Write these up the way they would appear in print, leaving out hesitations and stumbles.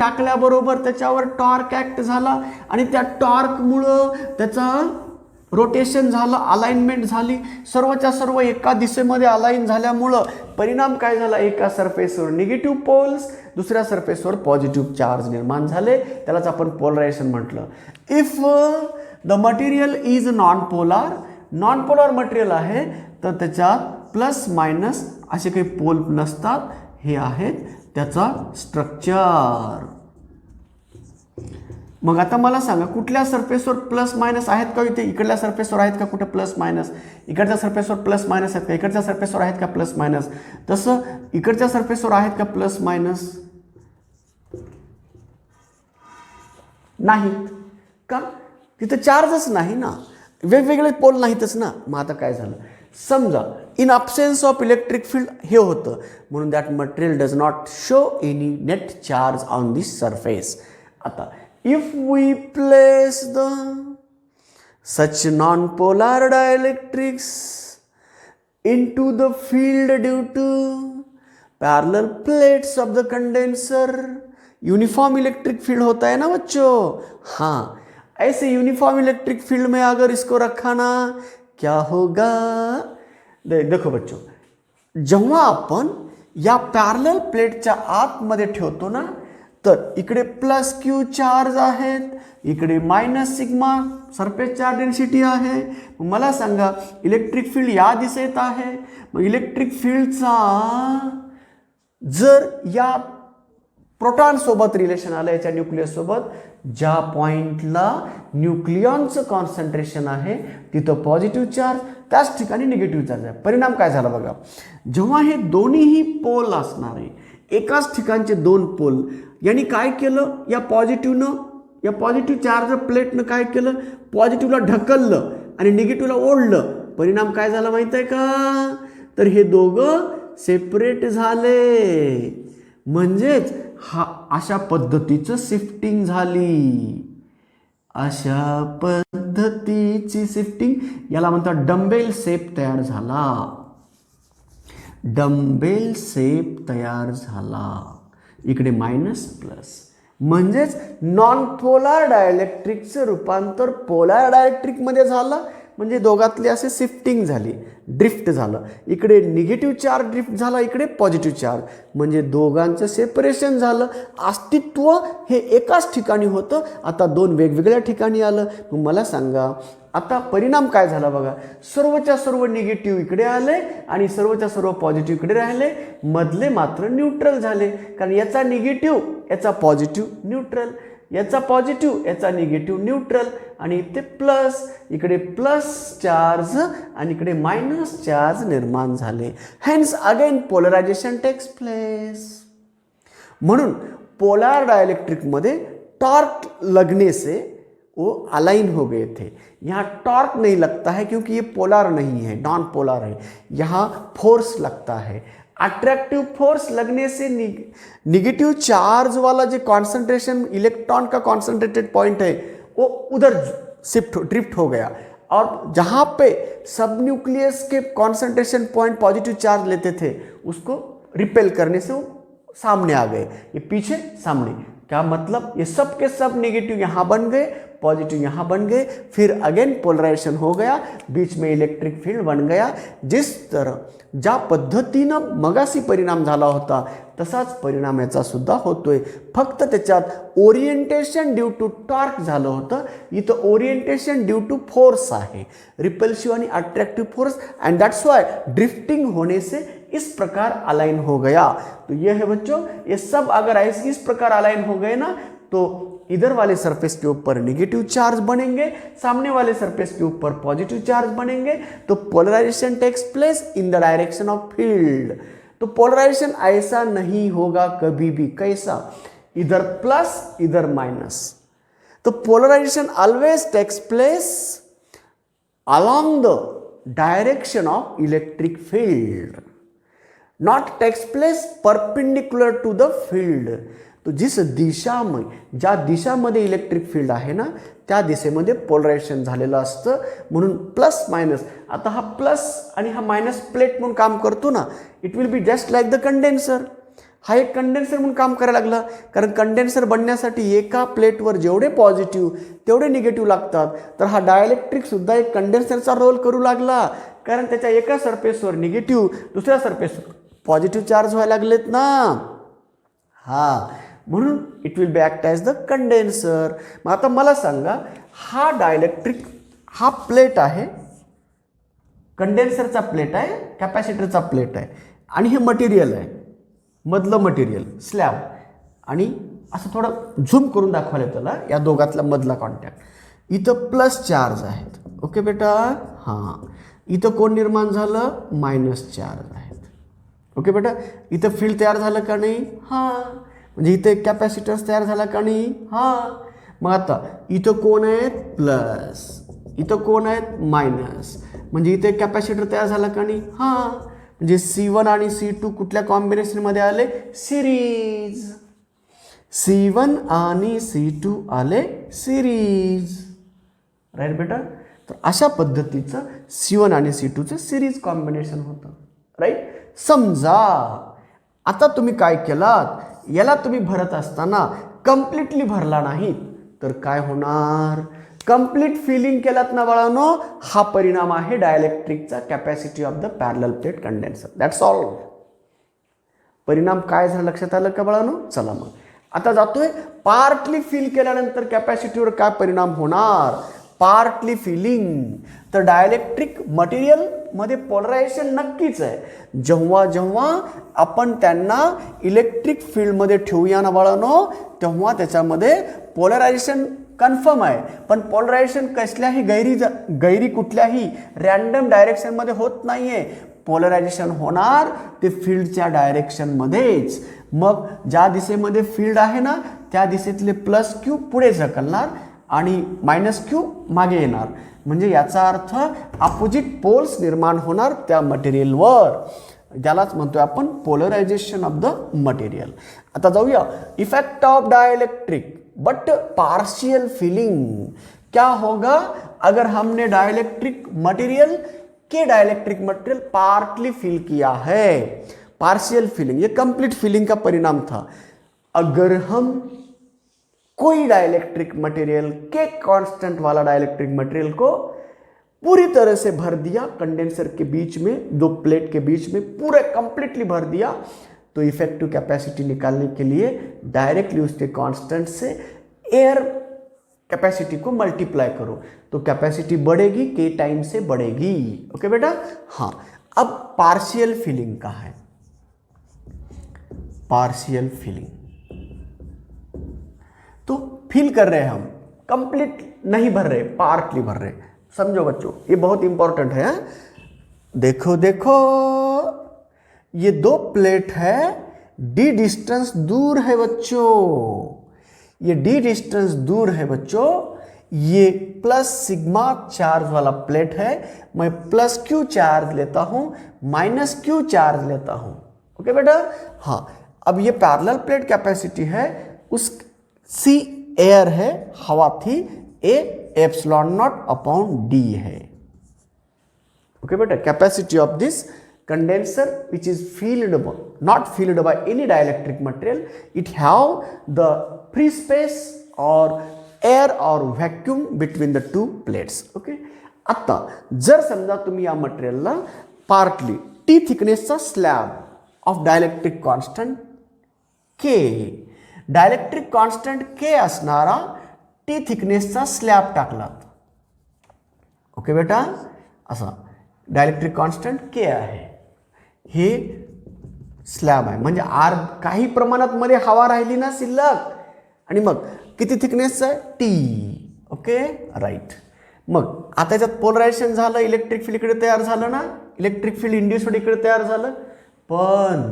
टाकल्याबरोबर त्याच्यावर torque act झाला आणि त्या टॉर्कमुळं त्याचा रोटेशन झालं, अलाइनमेंट झाली, सर्वच्या सर्व एका दिशेमध्ये अलाइन झाल्यामुळं परिणाम काय झाला, एका सरफेसवर निगेटिव्ह पोल्स, दुसऱ्या सरफेसवर पॉझिटिव्ह चार्ज निर्माण झाले. त्यालाच आपण पोलरायझेशन म्हटलं. If the material is non polar material आहे तर त्याच्यात प्लस मायनस असे काही पोल नसतात. हे आहेत त्याचा स्ट्रक्चर. मग आता मला सांगा कुठल्या सरफेसवर प्लस मायनस आहेत का? इथे इकडल्या सरफेसवर आहेत का कुठे प्लस मायनस? इकडच्या सरफेसवर प्लस मायनस आहेत का? इकडच्या सरफेसवर आहेत का प्लस मायनस? तसं इकडच्या सरफेसवर आहेत का प्लस मायनस? नाहीत का? तिथं चार्जच नाही ना, वेगवेगळे पोल नाहीतच ना. मग आता काय झालं, समजा in absence of electric field हे होतं म्हणून that material does not show any net charge on this surface. आता if we place the such non-polar dielectrics into the field due to parallel plates of the condenser, uniform electric field होता है ना बच्चों. हाँ, ऐसे uniform electric field में अगर इसको रखा ना, क्या होगा? देखो बच्चों, जेव्हा आपण या पॅरलल प्लेटच्या आतमध्ये ठेवतो ना, तर इकडे प्लस क्यू चार्ज आहेत, इकडे minus sigma surface charge density आहे. मला सांगा इलेक्ट्रिक फील्ड या दिशेत आहे. मग इलेक्ट्रिक फील्डचा जर या प्रोटॉन सोबत रिलेशन आलं, याच्या न्यूक्लियस सोबत, ज्या पॉइंटला न्यूक्लियॉनचं कॉन्सन्ट्रेशन आहे तिथं पॉझिटिव्ह चार्ज, त्याच ठिकाणी निगेटिव्ह चार्ज आहे. परिणाम काय झाला बघा, जेव्हा हे दोन्हीही पोल असणारे एकाच ठिकाणचे दोन पोल यांनी काय केलं, या पॉझिटिव्ह चार्ज प्लेटनं काय केलं, पॉझिटिव्हला ढकललं आणि निगेटिव्हला ओढलं. परिणाम काय झाला माहित आहे का, तर हे दोघं सेपरेट झाले. म्हणजेच हा अशा पद्धतीचं शिफ्टिंग झाली. अशा पद्धतीची शिफ्टिंग याला म्हणतात डंबेल शेप तयार झाला. डंबेल शेप तयार झाला. इकडे मायनस प्लस, म्हणजेच नॉन पोलार डायलेक्ट्रिकचं रूपांतर पोलार डायलेक्ट्रिकमध्ये झालं. म्हणजे दोघातले असे शिफ्टिंग झाली, ड्रिफ्ट झालं. इकडे निगेटिव्ह चार्ज ड्रिफ्ट झाला, इकडे पॉझिटिव्ह चार्ज, म्हणजे दोघांचं सेपरेशन झालं. अस्तित्व हे एकाच ठिकाणी होतं, आता दोन वेगवेगळ्या ठिकाणी आलं. मग मला सांगा आता परिणाम काय झाला बघा, सर्वच्या सर्व निगेटिव्ह इकडे आले आणि सर्वच्या सर्व पॉझिटिव्ह इकडे राहिले. मधले मात्र न्यूट्रल झाले, कारण याचा निगेटिव्ह याचा पॉझिटिव्ह न्यूट्रल, याचा पॉझिटिव्ह याचा निगेटिव्ह न्यूट्रल, आणि इथे प्लस, इकडे प्लस चार्ज आणि इकडे मायनस चार्ज निर्माण झाले. Hence again polarization takes place. म्हणून पोलार डायलेक्ट्रिकमध्ये टॉर्क लगने से वो अलाइन हो गए थे. यहाँ टॉर्क नहीं लगता है क्योंकि ये पोलार नहीं है, नॉन पोलार है. यहाँ फोर्स लगता है. अट्रैक्टिव फोर्स लगने से निगेटिव चार्ज वाला जो कॉन्सेंट्रेशन इलेक्ट्रॉन का कॉन्सेंट्रेटेड पॉइंट है वो उधर ड्रिफ्ट हो गया, और जहाँ पे सब न्यूक्लियस के कॉन्सेंट्रेशन पॉइंट पॉजिटिव चार्ज लेते थे उसको रिपेल करने से वो सामने आ गए. ये पीछे सामने, क्या मतलब, ये सब के सब निगेटिव यहाँ बन गए, पॉजिटिव यहाँ बन गए. फिर अगेन पोलरायझेशन हो गया, बीच में इलेक्ट्रिक फील्ड बन गया. जिस तरह ज्या पद्धतीनं मगासी परिणाम झाला होता तसाच परिणाम याचा सुद्धा होतोय. फक्त त्याच्यात ओरिएंटेशन ड्यू टू टॉर्क झालं होतं, इथं ओरिएंटेशन ड्यू टू फोर्स आहे, रिपल्सिव आणि अट्रैक्टिव फोर्स. एंड दैट्स व्हाई ड्रिफ्टिंग होने से इस प्रकार अलाइन हो गया. तो ये है बच्चों, ये सब अगर ऐसे इस प्रकार अलाइन हो गए ना, तो इधर वाले सरफेस के ऊपर नेगेटिव चार्ज बनेंगे, सामने वाले सरफेस के ऊपर पॉजिटिव चार्ज बनेंगे. तो polarization takes place in the direction of field. तो पोलराइजेशन ऐसा नहीं होगा कभी भी. कैसा, इधर प्लस इधर माइनस. तो polarization always takes place along the direction of electric field, not takes place perpendicular to the field. तो जिस दिशा में, ज्या दिशामध्ये इलेक्ट्रिक फील्ड आहे ना त्या दिशेमध्ये पोलरायझेशन झालेलं असतं. म्हणून प्लस मायनस, आता हा प्लस आणि हा मायनस प्लेट म्हणून काम करतो ना, it will be just like the condenser. हा एक कंडेन्सर म्हणून काम करायला लागला, कारण कंडेन्सर बनण्यासाठी एका प्लेटवर जेवढे पॉझिटिव्ह तेवढे निगेटिव्ह लागतात. तर हा डायलेक्ट्रिकसुद्धा एक कंडेन्सरचा रोल करू लागला, कारण त्याच्या एका सरफेसवर निगेटिव्ह, दुसऱ्या सरफेसवर पॉझिटिव्ह चार्ज व्हायला लागलेत ना. म्हणून it will be act as the condenser. मग आता मला सांगा, हा डायलेक्ट्रिक हा प्लेट आहे, कंडेन्सरचा प्लेट आहे, कॅपॅसिटरचा प्लेट आहे, आणि हे मटेरियल आहे, मधलं मटेरियल स्लॅब, आणि असं थोडं झूम करून दाखवायला त्याला या दोघातला मधला कॉन्टॅक्ट. इथं प्लस चार्ज आहेत. ओके बेटा. इथं कोण निर्माण झालं? मायनस चार्ज आहेत. ओके बेटा. इथं फील्ड तयार झालं का नाही? म्हणजे इथे एक कॅपॅसिटन्स तयार झाला का नाही? मग आता इथं कोण आहेत? प्लस. इथं कोण आहेत? मायनस. म्हणजे इथे कॅपॅसिटर तयार झाला का नाही? म्हणजे C1 आणि C2 कुठल्या कॉम्बिनेशनमध्ये आले? सिरीज. C1 आणि C2 आले सिरीज. राईट बेटा. तर अशा पद्धतीचं C1 आणि C2चं सिरीज कॉम्बिनेशन होतं. राईट. समजा आता तुम्ही काय केलात, याला तुम्ही भरत असताना कम्प्लिटली भरला नाही तर काय होणार? कंप्लीट फिलिंग केलात ना बाळांनो, हा परिणाम आहे डायलेक्ट्रिकचा capacity of the parallel plate condenser. That's all. परिणाम काय झाला लक्षात आलं का बाळांनो? चला मग आता जातोय पार्टली फिल केल्यानंतर कॅपॅसिटीवर काय परिणाम होणार. Partly filling. तर डायलेक्ट्रिक मटेरियलमध्ये पोलरायझेशन नक्कीच आहे. जेव्हा जेव्हा आपण त्यांना इलेक्ट्रिक फील्डमध्ये ठेवूया ना बाळांनो, तेव्हा त्याच्यामध्ये पोलरायझेशन कन्फर्म आहे. पण पोलरायझेशन कसल्याही गैरी कुठल्याही रॅन्डम डायरेक्शनमध्ये होत नाही आहे. पोलरायझेशन होणार ते फील्डच्या डायरेक्शनमध्येच. मग ज्या दिशेमध्ये फील्ड आहे ना, त्या दिशेतले प्लस क्यू पुढे ढकलणार आणि मायनस क्यू मागे येणार. म्हणजे याचा अर्थ अपोजिट पोल्स निर्माण होणार त्या मटेरियलवर. ज्यालाच म्हणतोय आपण पोलरायझेशन ऑफ द मटेरियल. आता जाऊया effect of dielectric but partial filling. क्या होगा अगर हमने डायलेक्ट्रिक मटेरियल के डायलेक्ट्रिक मटेरियल पार्टली फिल किया है? पार्शियल फिलिंग, ये कंप्लीट फिलिंग का परिणाम था. अगर हम कोई डाइलेक्ट्रिक मटेरियल के कांस्टेंट वाला डाइलेक्ट्रिक मटेरियल को पूरी तरह से भर दिया कंडेंसर के बीच में, दो प्लेट के बीच में पूरे कंप्लीटली भर दिया, तो इफेक्टिव कैपेसिटी निकालने के लिए डायरेक्टली उसके कांस्टेंट से एयर कैपेसिटी को मल्टीप्लाई करो, तो कैपेसिटी बढ़ेगी, के टाइम से बढ़ेगी. ओके बेटा. अब पार्शियल फिलिंग का है. पार्शियल फिलिंग तो फिल कर रहे हैं हम, कंप्लीट नहीं भर रहे, पार्टली भर रहे. समझो बच्चों, ये बहुत इंपॉर्टेंट है. देखो देखो, ये दो प्लेट है, डी डिस्टेंस दूर है बच्चों. ये डी डिस्टेंस दूर है बच्चों. ये प्लस सिग्मा चार्ज वाला प्लेट है. मैं प्लस क्यू चार्ज लेता हूं, माइनस क्यू चार्ज लेता हूं. ओके बेटा. अब ये पैरेलल प्लेट कैपेसिटी है, उस सी एयर है, हवा थी, ए एप्सिलॉन नॉट अपॉन डी है. ओके बेटा. Capacity of this condenser which is not filled by any dielectric material, it have the free space or air or vacuum between the two plates. Okay. आता जर समजा तुम्ही या मटेरियलला partly T थिकनेसचा slab of dielectric constant K, dielectric constant K असणारा T थिकनेसचा slab टाकलात. ओके बेटा. असा डायलेक्ट्रिक कॉन्स्टंट के आहे, हे स्लॅब आहे, म्हणजे काही प्रमाणात मध्ये हवा राहिली ना शिल्लक, आणि मग किती थिकनेसचं आहे? टी. ओके. राईट. मग आता याच्यात पोलरायझेशन झालं, इलेक्ट्रिक फील्ड इकडे तयार झालं ना, इलेक्ट्रिक फील्ड इंड्यूस्ड इकडे तयार झालं, पण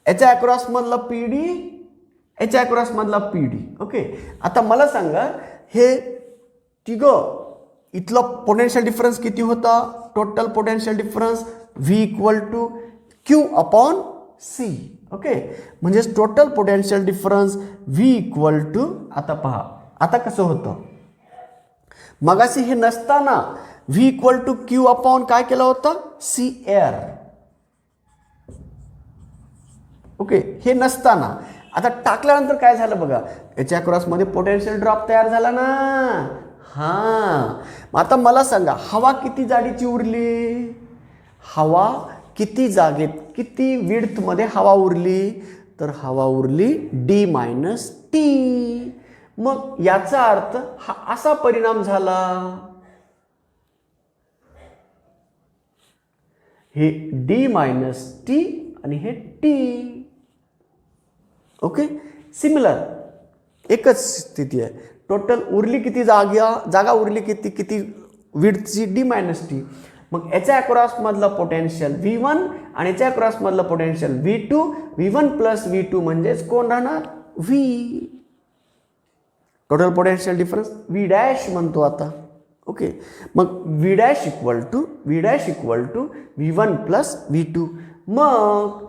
याच्या अक्रॉस मधला पीडी, याच्या अक्रॉस मधला पीडी. ओके. आता मला सांगा, हे तिघं इथला पोटेन्शियल डिफरन्स किती होता? Total potential difference V equal to Q upon C. Okay. म्हणजे total potential difference V equal to, आता पहा आता कसं होतं, मगाशी हे नसताना V equal to Q upon काय केलं होतं? C air. ओके, हे नसताना आता टाकल्यानंतर काय झालं बघा, याच्या क्रॉसमध्ये पोटेन्शियल ड्रॉप तयार झाला ना. हां, मग आता मला सांगा हवा किती जाडीची उरली, हवा किती जागेत किती विड्थमध्ये हवा उरली, तर हवा उरली डी मायनस टी. मग याचा अर्थ हा असा परिणाम झाला, हे डी मायनस टी आणि हे टी. ओके, सिमिलर एकच स्थिती आहे. टोटल उरली किती जागा उरली किती विड्थची, डी मायनस टी. मग याच्या अक्रॉस मधलं पोटेन्शियल V1 आणि याच्या अक्रॉस मधलं potential V2. V1 plus V2 म्हणजेच कोण राहणार, V. Total potential difference V dash म्हणतो आता. ओके, मग V dash equal to V1 plus V2. मग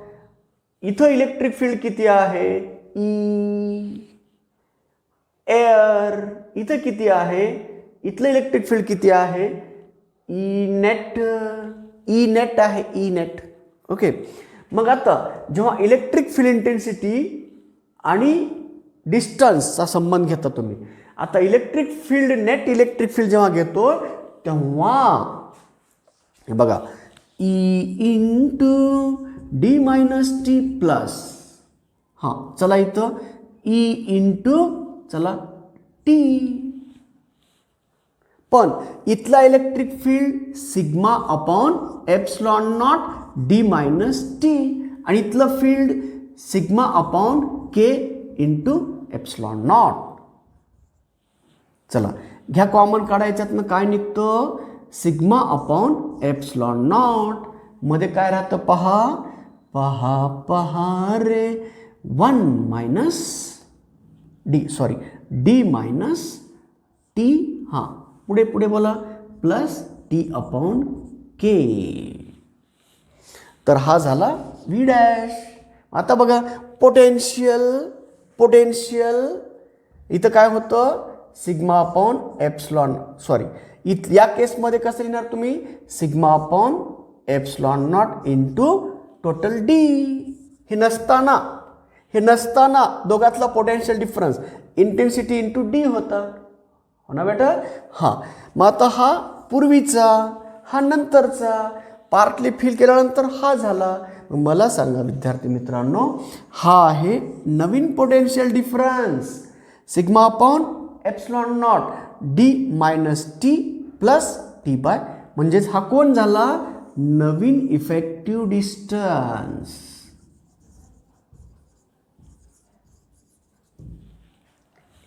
इथं इलेक्ट्रिक फील्ड किती आहे, E एअर. इथं किती आहे, इथलं इलेक्ट्रिक फील्ड किती आहे, ई नेट आहे, ई नेट. ओके, मग आता जेव्हा इलेक्ट्रिक फील्ड इंटेन्सिटी आणि डिस्टन्सचा संबंध घेता तुम्ही, आता electric field net electric field जेव्हा घेतो तेव्हा हे बघा, E into D minus T plus, हां चला इथं ई इंटू चला टी. पण इथला electric field sigma upon epsilon not D minus T आणि इथलं field sigma upon K into epsilon not. चला घ्या कॉमन काढायच्यातनं काय निघतं, सिग्मा अपॉन एप्सिलॉन नॉट. मध्ये काय राहतं पहा पहा पहा रे, 1 मायनस डी मायनस टी. हां पुढे पुढे बोला, प्लस टी अपॉन के. तर हा झाला V डॅश. आता बघा पोटेन्शियल इथं काय होतं, सिग्मा अपॉन एप्सिलॉन, या केसमध्ये कसं लिहिणार तुम्ही, sigma upon epsilon not into total D. हे नसताना दोघातला potential difference intensity into D होता, हो ना बेटा. हां, मग आता हा पूर्वीचा, हा नंतरचा, पार्टली फिल केल्यानंतर हा झाला. मला सांगा विद्यार्थी मित्रांनो, हा आहे नवीन potential difference, sigma upon epsilon not D minus T plus T by, म्हणजेच हा कोण झाला, नवीन इफेक्टिव्ह डिस्टन्स.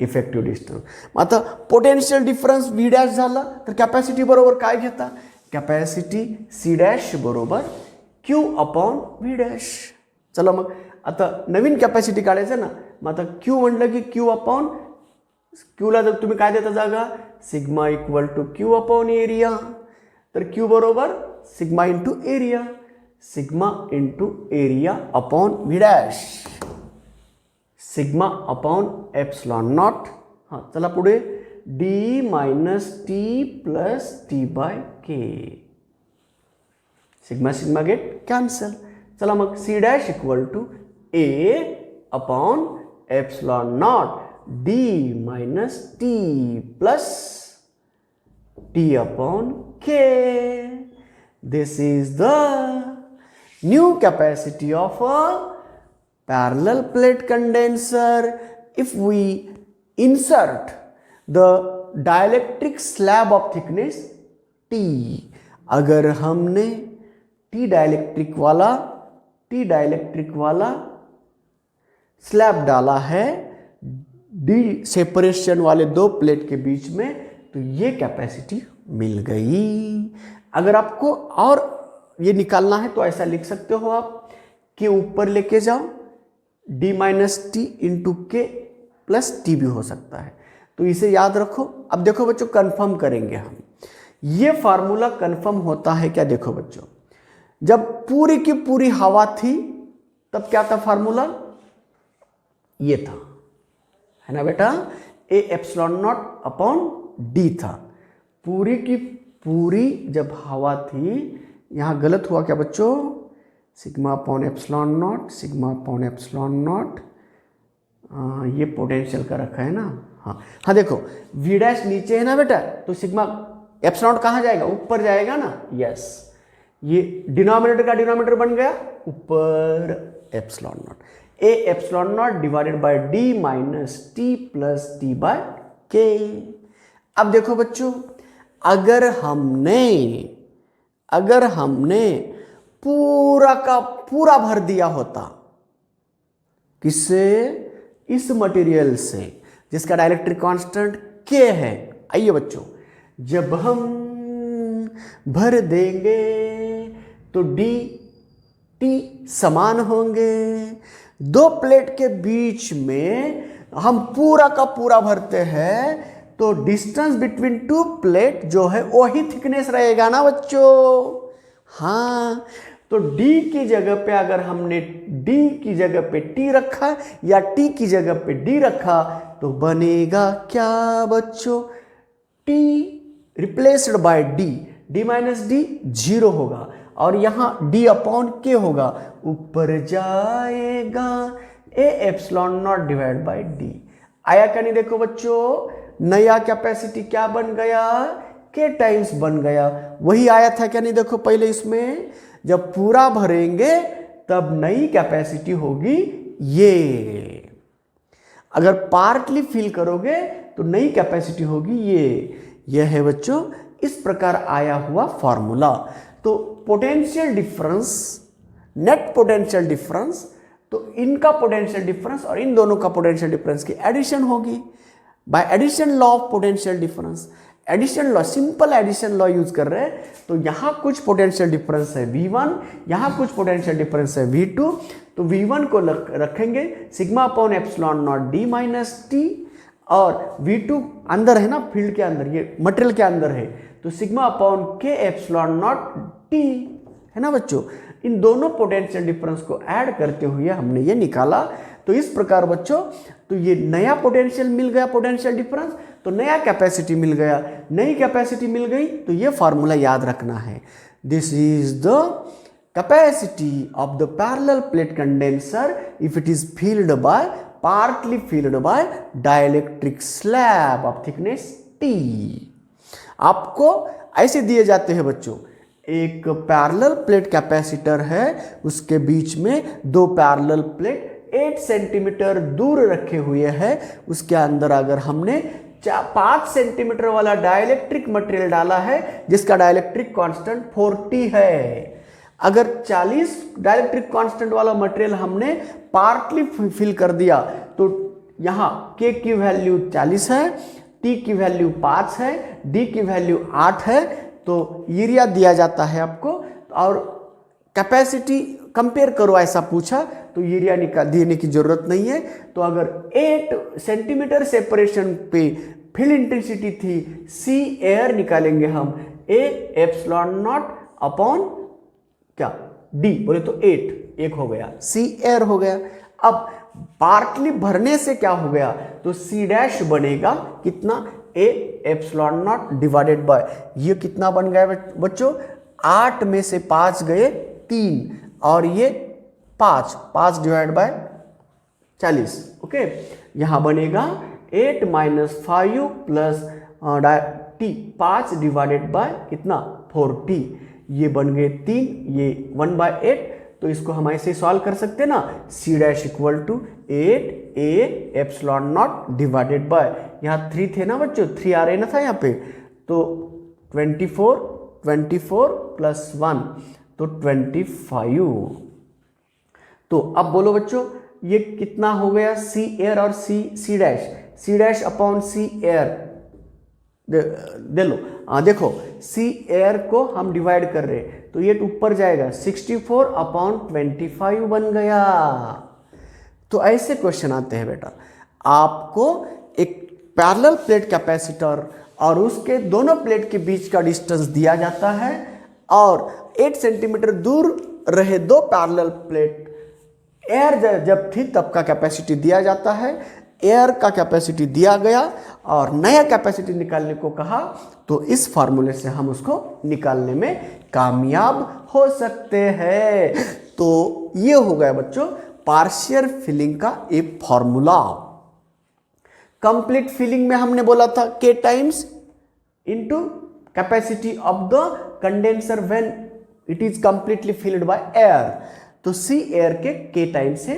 Effective distance. आता पोटेन्शियल डिफरन्स V डॅश झाला, तर कॅपॅसिटी बरोबर काय घेता, कॅपॅसिटी C डॅश बरोबर Q अपॉन V डॅश. चला मग आता नवीन कॅपॅसिटी काढायचं ना, मग आता Q म्हटलं की Q अपॉन Qला जर तुम्ही काय देता जागा, sigma equal to Q upon area. तर Q बरोबर sigma into area, sigma into area upon V dash, sigma upon epsilon not. हां चला पुढे, D minus T plus T by K. Sigma sigma get cancel. चला मग C dash equal to A upon epsilon not D minus T plus T upon K. This is the new capacity of a parallel plate condenser if we insert the dielectric slab of thickness T. अगर हमने T dielectric वाला slab डाला है D separation वाले दो plate के beach में, तो ये capacity mill गई. अगर आपको और ये निकालना है तो ऐसा लिख सकते हो आप कि ऊपर लेके जाओ, डी माइनस टी इंटू के प्लस टी भी हो सकता है. तो इसे याद रखो. अब देखो बच्चों, कंफर्म करेंगे हम. ये फार्मूला कंफर्म होता है क्या, देखो बच्चों, जब पूरी की पूरी हवा थी तब क्या था फार्मूला, ये था, है ना बेटा, ए एप्सिलॉन नॉट अपॉन डी था. पूरी की पूरी जब हवा थी, यहां गलत हुआ क्या बच्चों, sigma upon epsilon not, sigma upon epsilon not. ये पोटेंशियल का रखा है ना। हाँ देखो वी डैश नीचे है ना बेटा, तो सिग्मा एप्सिलॉन कहाँ जाएगा, ऊपर जाएगा ना। यस, ये डिनोमिनेटर का डिनोमिनेटर बन गया ऊपर epsilon not, A epsilon not divided by D minus T plus T by K. अब देखो बच्चों, अगर हमने पूरा का पूरा भर दिया होता, किससे, इस मटेरियल से जिसका डाइलेक्ट्रिक कांस्टेंट के है। आइए बच्चों, जब हम भर देंगे तो डी टी समान होंगे। दो प्लेट के बीच में हम पूरा का पूरा भरते हैं तो डिस्टेंस बिटवीन टू प्लेट जो है वही थिकनेस रहेगा ना बच्चों। हाँ, तो D की जगह पे अगर हमने D की जगह पे T रखा या T की जगह पे D रखा तो बनेगा क्या बच्चों, T replaced by D minus D 0 होगा और यहाँ D अपॉन K होगा, ऊपर जाएगा A epsilon not divide by D। आया क्या नहीं, देखो बच्चों नया कैपेसिटी क्या बन गया, K टाइम्स बन गया। वही आया था क्या नहीं, देखो पहले इसमें जब पूरा भरेंगे तब नई कैपेसिटी होगी ये, अगर पार्टली फिल करोगे तो नई कैपेसिटी होगी ये। यह है बच्चों इस प्रकार आया हुआ फॉर्मूला। तो potential difference, net potential difference, तो इनका पोटेंशियल डिफरेंस और इन दोनों का पोटेंशियल डिफरेंस की एडिशन होगी by addition law of potential difference. Addition law, simple addition law use कर रहे हैं, तो यहाँ कुछ पोटेंशियल डिफरेंस है V1, यहाँ कुछ पोटेंशियल डिफरेंस है V2, तो V1 को रखेंगे sigma upon epsilon not D minus T, और V2 अंदर है ना, फील्ड के अंदर, ये मटेरियल के अंदर है, तो sigma upon K epsilon not T है ना बच्चों। इन दोनों पोटेंशियल डिफरेंस को ऐड करते हुए हमने ये निकाला। तो इस प्रकार बच्चों, तो ये नया पोटेंशियल मिल गया, पोटेंशियल डिफरेंस, तो नया कैपेसिटी मिल गया, नई कैपेसिटी मिल गई, तो ये फार्मूला याद रखना है। This is the capacity of the parallel plate condenser if it is filled by, partly filled by dielectric slab of thickness T। आपको ऐसे दिए जाते हैं बच्चों, एक पैरेलल प्लेट कैपेसिटर है, उसके बीच में दो पैरेलल प्लेट 8 सेंटीमीटर दूर रखे हुए हैं, उसके अंदर अगर हमने 5 सेंटीमीटर वाला डाइलेक्ट्रिक मटेरियल डाला है जिसका डाइलेक्ट्रिक कांस्टेंट 40 है। अगर 40 डाइलेक्ट्रिक कांस्टेंट वाला मटेरियल हमने पार्टली फिल कर दिया तो यहाँ K की वैल्यू 40 है, T की वैल्यू 5 है, D की वैल्यू 8 है, तो एरिया दिया जाता है आपको, और कैपेसिटी कंपेयर करो ऐसा पूछा तो एरिया देने की जरूरत नहीं है। तो अगर 8 सेंटीमीटर सेपरेशन पे फील्ड इंटेंसिटी थी, C एयर निकालेंगे हम, A एप्सिलॉन नॉट अपॉन क्या D, बोले तो 8 हो गया, C एयर हो गया। अब पार्टली भरने से क्या हो गया, तो C डैश बनेगा कितना, A epsilon not divided bye, ये कितना बन गया बच्चों, 8 में से 5 गए 3, और ये 5 डिवाइड बाय 40, ओके। यहाँ बनेगा 8 minus 5 plus T, 5 divided by कितना 40, ये बन गए 3, ये 1/8, तो इसको हम ऐसे सॉल्व कर सकते हैं ना, C dash equal to 8A epsilon not divided by, यहाँ 3 थे ना बच्चों, 3 आ रहे ना था यहाँ पे, तो 24 प्लस 1 तो 25। तो अब बोलो बच्चों ये कितना हो गया, C एयर और C dash upon C air दे लो। देखो C एयर को हम डिवाइड कर रहे हैं तो ये ऊपर जाएगा, 64 अपॉन 25 बन गया। तो ऐसे क्वेश्चन आते हैं बेटा, आपको एक पैरेलल प्लेट कैपेसिटर और उसके दोनों प्लेट के बीच का डिस्टेंस दिया जाता है, और 8 सेंटीमीटर दूर रहे दो पैरेलल प्लेट, एयर जब थी तब का कैपेसिटी दिया जाता है, एयर का कैपेसिटी दिया गया और नया कैपेसिटी निकालने को कहा, तो इस फार्मूले से हम उसको निकालने में कामयाब हो सकते हैं। तो ये हो गया बच्चों पार्शियल फिलिंग का एक फॉर्मूला। कंप्लीट फिलिंग में हमने बोला था K times into capacity of the condenser when it is completely filled by air, तो C एयर के K टाइम से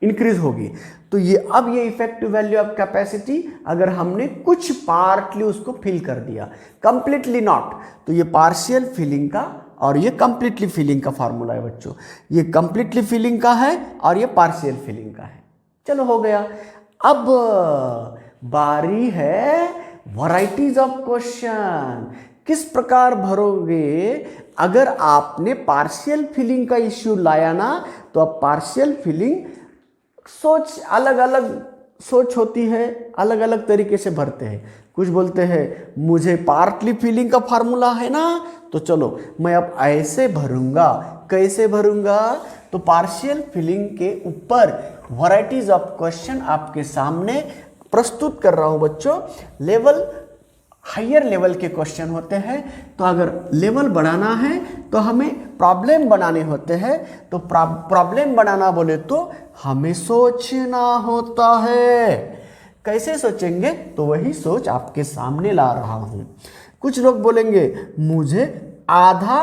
इंक्रीज होगी। तो ये अब ये इफेक्टिव वैल्यू ऑफ कैपेसिटी अगर हमने कुछ पार्टली उसको फिल कर दिया, कंप्लीटली नॉट, तो ये पार्शियल फिलिंग का और ये कंप्लीटली फिलिंग का फार्मूला है बच्चों। ये कंप्लीटली फिलिंग का है और ये पार्शियल फिलिंग का है। चलो हो गया। अब बारी है वैरायटीज ऑफ क्वेश्चन। किस प्रकार भरोगे? अगर आपने पार्शियल फिलिंग का इश्यू लाया ना, तो अब पार्शियल फिलिंग सोच अलग अलग सोच होती है, अलग अलग तरीके से भरते हैं। कुछ बोलते हैं मुझे पार्टली फिलिंग का फार्मूला है ना, तो चलो मैं अब ऐसे भरूंगा। कैसे भरूंगा? तो पार्शियल फिलिंग के ऊपर वैरायटीज ऑफ क्वेश्चन आपके सामने प्रस्तुत कर रहा हूं बच्चों। लेवल हायर लेवल के क्वेश्चन होते हैं, तो अगर लेवल बढ़ाना है तो हमें प्रॉब्लम बनाने होते हैं। तो प्रॉब्लम बनाना बोले तो हमें सोचना होता है। कैसे सोचेंगे? तो वही सोच आपके सामने ला रहा हूं। कुछ लोग बोलेंगे मुझे आधा